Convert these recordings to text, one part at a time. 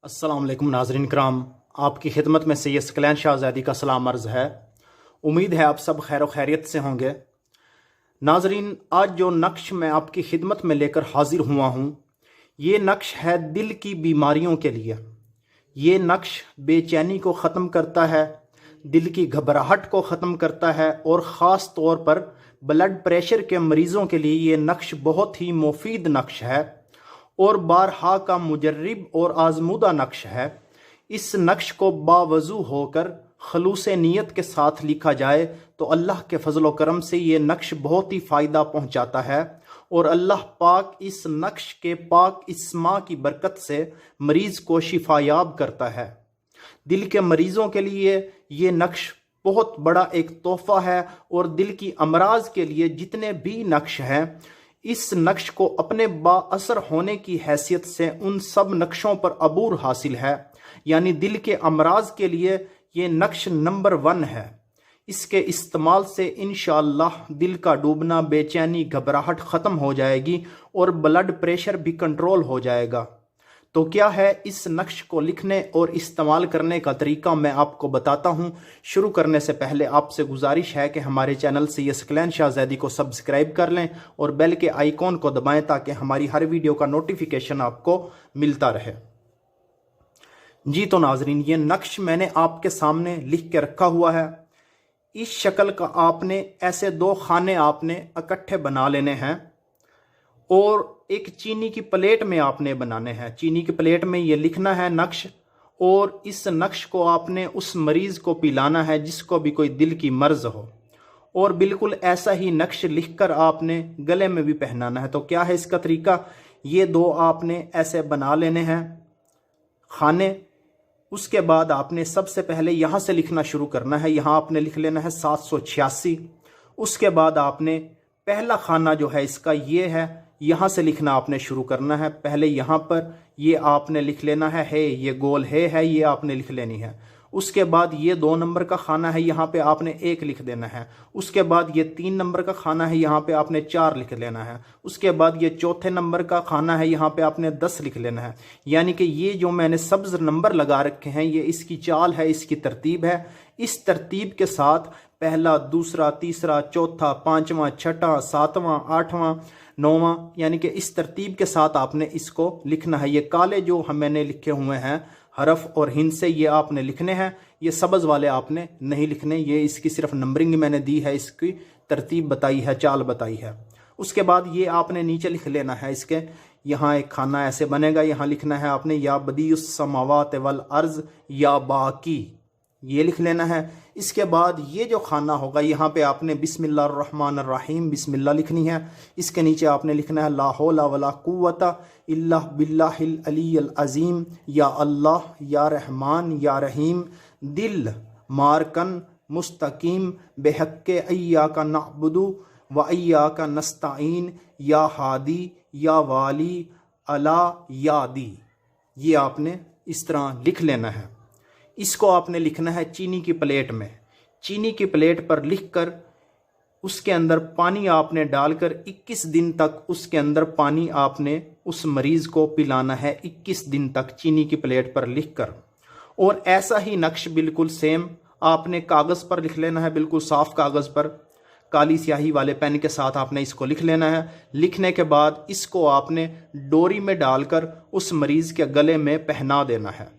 अस्सलाम वालेकुम नाज़रीन कराम, आपकी खिदमत में सैयद सकलैन शाहज़ादी का सलाम अर्ज़ है। उम्मीद है आप सब खैर खैरियत से होंगे। नाज़रीन, आज जो नक्श मैं आपकी खिदमत में लेकर हाजिर हुआ हूँ, ये नक्श है दिल की बीमारियों के लिए। ये नक्श बेचैनी को ख़त्म करता है, दिल की घबराहट को ख़त्म करता है और ख़ास तौर पर ब्लड प्रेशर के मरीज़ों के लिए ये नक्श बहुत ही मुफीद नक्श है और बारहा का मुजर्रिब और आजमूदा नक्श है। इस नक्श को बावजू होकर खलूस नीयत के साथ लिखा जाए तो अल्लाह के फजल करम से ये नक्श बहुत ही फ़ायदा पहुंचाता है और अल्लाह पाक इस नक्श के पाक इस्मा की बरकत से मरीज़ को शिफायाब करता है। दिल के मरीज़ों के लिए ये नक्श बहुत बड़ा एक तोहफ़ा है और दिल की अमराज के लिए जितने भी नक्श हैं, इस नक्श को अपने बाअसर होने की हैसियत से उन सब नक्शों पर अबूर हासिल है। यानी दिल के अमराज के लिए ये नक्श नंबर 1 है। इसके इस्तेमाल से इंशाअल्लाह दिल का डूबना, बेचैनी, घबराहट ख़त्म हो जाएगी और ब्लड प्रेशर भी कंट्रोल हो जाएगा। तो क्या है इस नक्श को लिखने और इस्तेमाल करने का तरीका, मैं आपको बताता हूँ। शुरू करने से पहले आपसे गुजारिश है कि हमारे चैनल सैयद सकलैन शाहज़ादी को सब्सक्राइब कर लें और बेल के आइकॉन को दबाएं ताकि हमारी हर वीडियो का नोटिफिकेशन आपको मिलता रहे। जी तो नाजरीन, ये नक्श मैंने आपके सामने लिख के रखा हुआ है। इस शक्ल का आपने ऐसे 2 खाने आपने इकट्ठे बना लेने हैं और एक चीनी की प्लेट में आपने बनाने हैं। चीनी की प्लेट में ये लिखना है नक्श और इस नक्श को आपने उस मरीज़ को पिलाना है जिसको भी कोई दिल की मर्ज हो, और बिल्कुल ऐसा ही नक्श लिखकर आपने गले में भी पहनाना है। तो क्या है इसका तरीका, ये 2 आपने ऐसे बना लेने हैं खाने। उसके बाद आपने सबसे पहले यहाँ से लिखना शुरू करना है। यहाँ आपने लिख लेना है 786। उसके बाद आपने पहला खाना जो है इसका ये है, यहाँ से लिखना आपने शुरू करना है। पहले यहाँ पर ये आपने लिख लेना है, ये गोल है ये आपने लिख लेनी है। उसके बाद ये 2 नंबर का खाना है, यहाँ पे आपने 1 लिख देना है। उसके बाद ये 3 नंबर का खाना है, यहाँ पे आपने 4 लिख लेना है। उसके बाद ये 4थे नंबर का खाना है, यहाँ पे आपने 10 लिख लेना है। यानी कि ये जो मैंने सब्ज नंबर लगा रखे हैं, ये इसकी चाल है, इसकी तरतीब है। इस तरतीब के साथ पहला, दूसरा, तीसरा, चौथा, 5वां, 6वां, 7वां, 8वां, 9वां, यानी कि इस तरतीब के साथ आपने इसको लिखना है। ये काले जो मैंने लिखे हुए हैं हरफ और हिंद से, ये आपने लिखने हैं। ये सब्ज वाले आपने नहीं लिखने, ये इसकी सिर्फ नंबरिंग मैंने दी है, इसकी तरतीब बताई है, चाल बताई है। उसके बाद ये आपने नीचे लिख लेना है इसके। यहाँ एक खाना ऐसे बनेगा, यहाँ लिखना है आपने या बदीउस समावात वल अर्ज या बाकी, ये लिख लेना है। इसके बाद ये जो खाना होगा, यहाँ पे आपने बिस्मिल्लाहिर्रहमानिर्रहीम बिस्मिल्लाह लिखनी है। इसके नीचे आपने लिखना है ला हौला वला कुव्वता इल्ला बिल्लाहिल अलीय्यिल अज़ीम, या अल्लाह या रहमान या रहीम, दिल मारकन मुस्तकीम बेहक्के अय्याका नअबुदु व अय्याका नस्तईन, या हादी या वाली अला यादी। ये आपने इस तरह लिख लेना है। इसको आपने लिखना है चीनी की प्लेट में। चीनी की प्लेट पर लिखकर उसके अंदर पानी आपने डालकर 21 दिन तक उसके अंदर पानी आपने उस मरीज़ को पिलाना है, 21 दिन तक चीनी की प्लेट पर लिखकर। और ऐसा ही नक्श बिल्कुल सेम आपने कागज़ पर लिख लेना है, बिल्कुल साफ़ कागज़ पर काली स्याही वाले पेन के साथ आपने इसको लिख लेना है। लिखने के बाद इसको आपने डोरी में डालकर उस मरीज़ के गले में पहना देना है,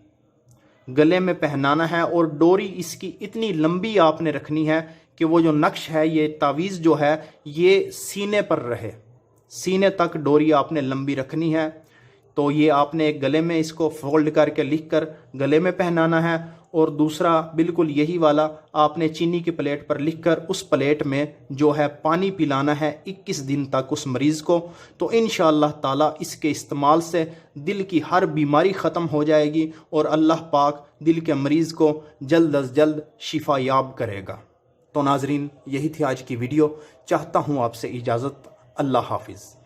गले में पहनाना है। और डोरी इसकी इतनी लंबी आपने रखनी है कि वो जो नक्श है, ये तावीज़ जो है, ये सीने पर रहे, सीने तक डोरी आपने लंबी रखनी है। तो ये आपने एक गले में इसको फोल्ड करके लिखकर गले में पहनाना है, और दूसरा बिल्कुल यही वाला आपने चीनी की प्लेट पर लिखकर उस प्लेट में जो है पानी पिलाना है 21 दिन तक उस मरीज़ को। तो इंशाअल्लाह ताला इसके इस्तेमाल से दिल की हर बीमारी ख़त्म हो जाएगी और अल्लाह पाक दिल के मरीज़ को जल्द अज जल्द शिफा याब करेगा। तो नाजरीन, यही थी आज की वीडियो। चाहता हूँ आपसे इजाज़त। अल्लाह हाफिज़।